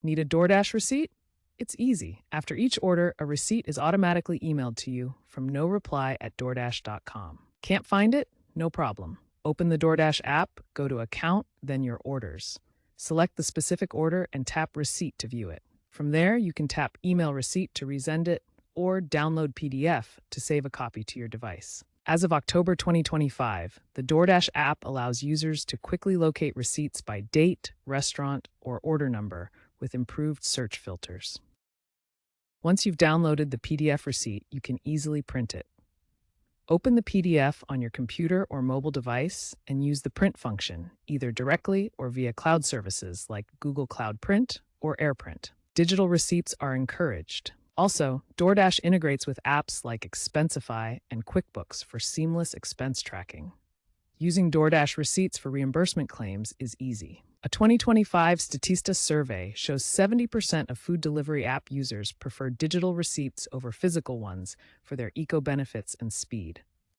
Need a DoorDash receipt? It's easy. After each order, a receipt is automatically emailed to you from no reply at DoorDash.com. Can't find it? No problem. Open the DoorDash app, go to Account, then your orders. Select the specific order and tap Receipt to view it. From there, you can tap Email Receipt to resend it or download PDF to save a copy to your device. As of October 2025, the DoorDash app allows users to quickly locate receipts by date, restaurant, or order number with improved search filters. Once you've downloaded the PDF receipt, you can easily print it. Open the PDF on your computer or mobile device and use the print function, either directly or via cloud services like Google Cloud Print or AirPrint. Digital receipts are encouraged. Also, DoorDash integrates with apps like Expensify and QuickBooks for seamless expense tracking. Using DoorDash receipts for reimbursement claims is easy. A 2025 Statista survey shows 70% of food delivery app users prefer digital receipts over physical ones for their eco benefits and speed.